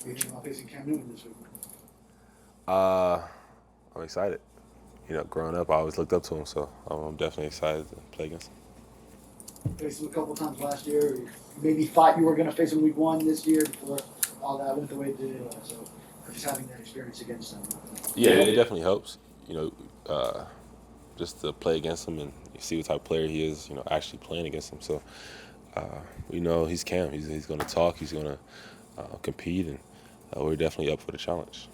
you think about facing Cam Newton this week? Uh, I'm excited. Growing up, I always looked up to him, so I'm definitely excited to play against him. Faced him a couple times last year. You maybe thought you were going to face him week one this year before all that went the way it did. So just having that experience against him. Yeah, it definitely helps. You know, just to play against him and see what type of player he is. Actually playing against him. So we know he's Cam. He's going to talk. He's going to compete, and we're definitely up for the challenge.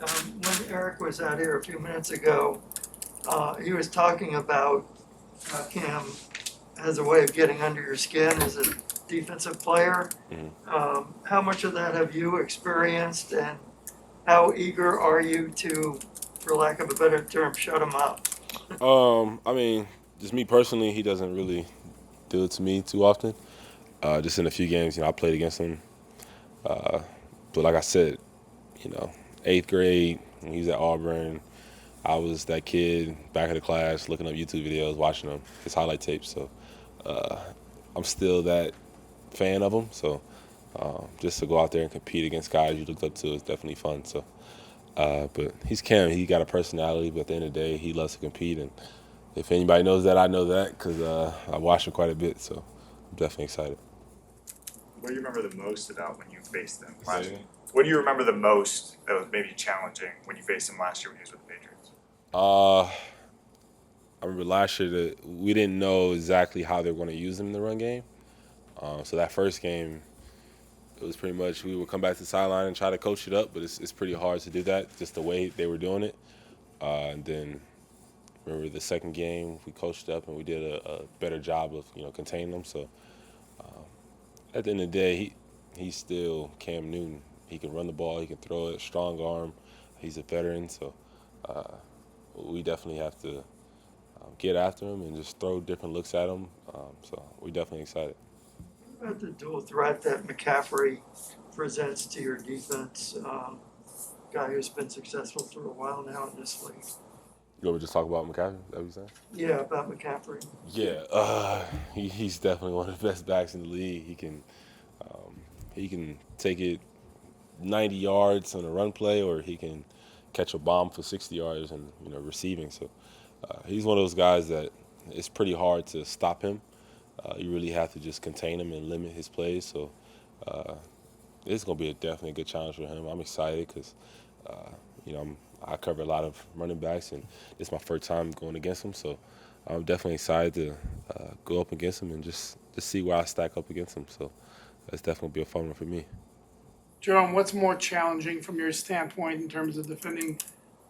When Eric was out here a few minutes ago, he was talking about Cam has a way of getting under your skin as a defensive player. Mm-hmm. How much of that have you experienced, and how eager are you to, for lack of a better term, shut him up? I mean, just me personally, he doesn't really do it to me too often. Just in a few games, I played against him. But like I said, you know, 8th grade when he was at Auburn, I was that kid back of the class looking up YouTube videos, watching him, his highlight tapes. So I'm still that fan of him. So just to go out there and compete against guys you looked up to is definitely fun. So, but he's Cam. He got a personality, but at the end of the day, he loves to compete. And if anybody knows that, I know that because I watch him quite a bit. So I'm definitely excited. What do you remember the most about when you faced them Say last again? year? What do you remember the most that was maybe challenging when you faced him last year when he was with the Patriots? I remember last year that we didn't know exactly how they were going to use him in the run game. So that first game, it was pretty much we would come back to the sideline and try to coach it up, but it's pretty hard to do that, just the way they were doing it. And then remember the second game, we coached up and we did a better job of containing them. So at the end of the day, he's still Cam Newton. He can run the ball, he can throw it, strong arm. He's a veteran, so we definitely have to get after him and just throw different looks at him. So we're definitely excited. What about the dual threat that McCaffrey presents to your defense? Guy who's been successful for a while now in this league. You want me to just talk about McCaffrey? Is that what you're saying? Yeah, about McCaffrey. Yeah, he's definitely one of the best backs in the league. He can take it 90 yards on a run play, or he can catch a bomb for 60 yards and receiving. So he's one of those guys that it's pretty hard to stop him. You really have to just contain him and limit his plays. So it's going to be definitely a good challenge for him. I'm excited because I cover a lot of running backs, and this is my first time going against him. So I'm definitely excited to go up against him and just see where I stack up against him. So that's definitely be a fun one for me. Jerome, what's more challenging from your standpoint in terms of defending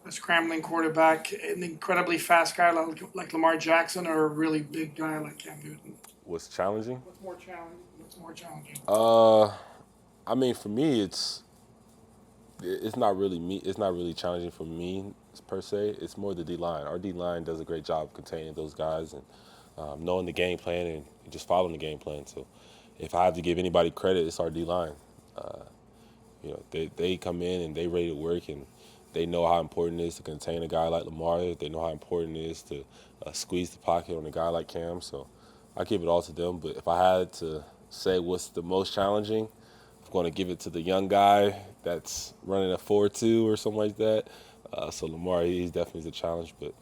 a scrambling quarterback, an incredibly fast guy like Lamar Jackson, or a really big guy like Cam Newton? What's challenging? What's more challenging? I mean, for me, it's not really me. It's not really challenging for me per se. It's more the D line. Our D line does a great job containing those guys and knowing the game plan and just following the game plan. So, if I have to give anybody credit, it's our D line. They come in and they ready to work, and they know how important it is to contain a guy like Lamar. They know how important it is to squeeze the pocket on a guy like Cam. So I give it all to them. But if I had to say what's the most challenging, I'm going to give it to the young guy that's running a 4.2 or something like that. So Lamar, he's definitely the challenge. But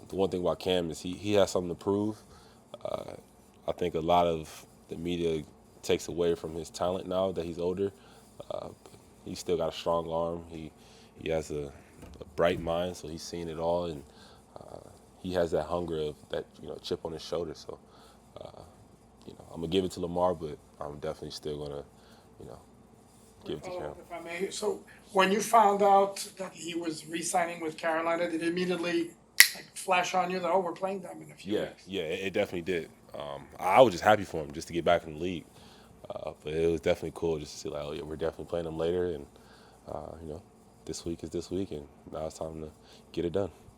the one thing about Cam is he has something to prove. I think a lot of the media takes away from his talent now that he's older. He's still got a strong arm. He has a bright mind, so he's seen it all, and he has that hunger of that chip on his shoulder. So I'm gonna give it to Lamar, but I'm definitely still gonna give it to Cam. If I may, so when you found out that he was re-signing with Carolina, did it immediately flash on you that we're playing them in a few weeks? Yeah, it definitely did. I was just happy for him just to get back in the league. But it was definitely cool just to see oh yeah, we're definitely playing them later, and this week is this week, and now it's time to get it done.